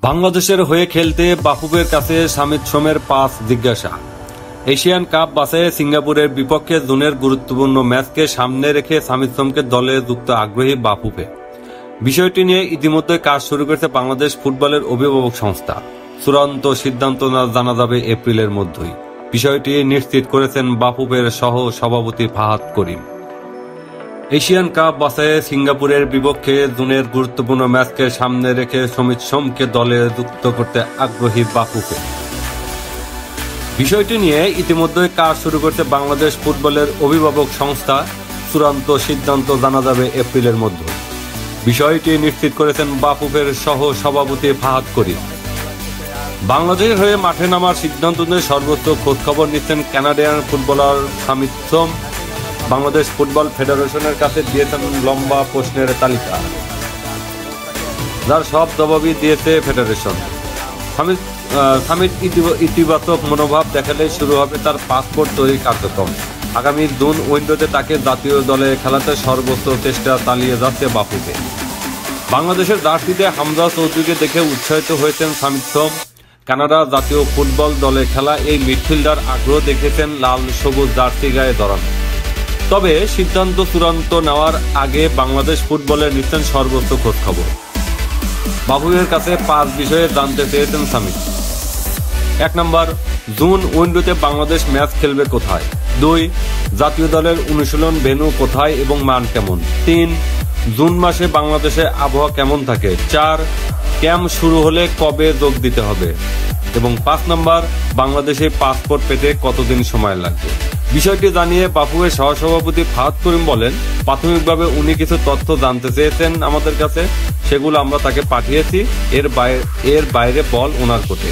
বাংলাদেশের হয়ে খেলতে বাফুফের কাছে শামিদ সোমের পাঁচ জিজ্ঞাসা। এশিয়ান কাপ বাছাইয়ে সিঙ্গাপুরের বিপক্ষে জুনের গুরুত্বপূর্ণ ম্যাচকে সামনে রেখে শামিদ সোমকে দলে যুক্ত আগ্রহী বাফুফে। বিষয়টি নিয়ে ইতিমধ্যে কাজ শুরু করেছে বাংলাদেশ ফুটবলের অভিভাবক সংস্থা। চূড়ান্ত সিদ্ধান্ত জানা যাবে এপ্রিলের মধ্যেই। বিষয়টি নিশ্চিত করেছেন বাফুফের সহ সভাপতি ফাহাদ করিম। এশিয়ান কাপ বাছাইয়ে সিঙ্গাপুরের বিপক্ষে জুনের গুরুত্বপূর্ণ ম্যাচকে সামনে রেখে শামিদ সোমকে দলে যুক্ত করতে আগ্রহী বাফুফে। বিষয়টি নিয়ে ইতিমধ্যে কাজ শুরু করতে বাংলাদেশ ফুটবলের অভিভাবক সংস্থা। চূড়ান্ত সিদ্ধান্ত জানা যাবে এপ্রিলের মধ্যে। বিষয়টি নিশ্চিত করেছেন বাফুফের সহ সভাপতি ফাহাদ করিম। বাংলাদেশের হয়ে মাঠে নামার সিদ্ধান্ত নিয়ে সর্বোচ্চ খোঁজখবর নিচ্ছেন কানাডিয়ান ফুটবলার শামিদ সোম। বাংলাদেশ ফুটবল ফেডারেশনের কাছে দিয়েছেন লম্বা প্রশ্নের তালিকা, যার সব জবাবই দিয়েছে ফেডারেশন। শামিদ ইতিবাচক মনোভাব দেখালে শুরু হবে তার পাসপোর্ট তৈরির কার্যক্রম। আগামী জুন উইন্ডোতে তাকে জাতীয় দলে খেলাতে সর্বোচ্চ চেষ্টা চালিয়ে যাচ্ছে বাফুফে। বাংলাদেশের জার্সিতে হামজা চৌধুরীকে দেখে উৎসাহিত হয়েছেন শামিদ সোম। কানাডা জাতীয় ফুটবল দলে খেলা এই মিডফিল্ডার আগ্রহ দেখেছেন লাল সবুজ জার্সি গায়ে ধরানো। তবে সিদ্ধান্ত চূড়ান্ত নেওয়ার আগে বাংলাদেশ ফুটবলের নিচ্ছেন সর্বোচ্চ খোঁজখবর। বাফুফের কাছে 5 বিষয়ে জানতে চেয়েছেন শামিদ। 1 নম্বর, জুন উইন্ডোতে বাংলাদেশ ম্যাচ খেলবে কোথায়? 2, জাতীয় দলের অনুশীলন ভেন্যু কোথায় এবং মান কেমন? 3, জুন মাসে বাংলাদেশে আবহাওয়া কেমন থাকে? 4, ক্যাম্প শুরু হলে কবে যোগ দিতে হবে? এবং 5 নম্বর, বাংলাদেশে পাসপোর্ট পেতে কতদিন সময় লাগবে? বিষয়টি জানিয়ে বাফুফের সহসভাপতি ফাহাদ করিম বলেন, প্রাথমিকভাবে উনি কিছু তথ্য জানতে চেয়েছেন আমাদের কাছে, সেগুলো আমরা তাকে পাঠিয়েছি। এর বাইরে বল ওনার কোর্টে।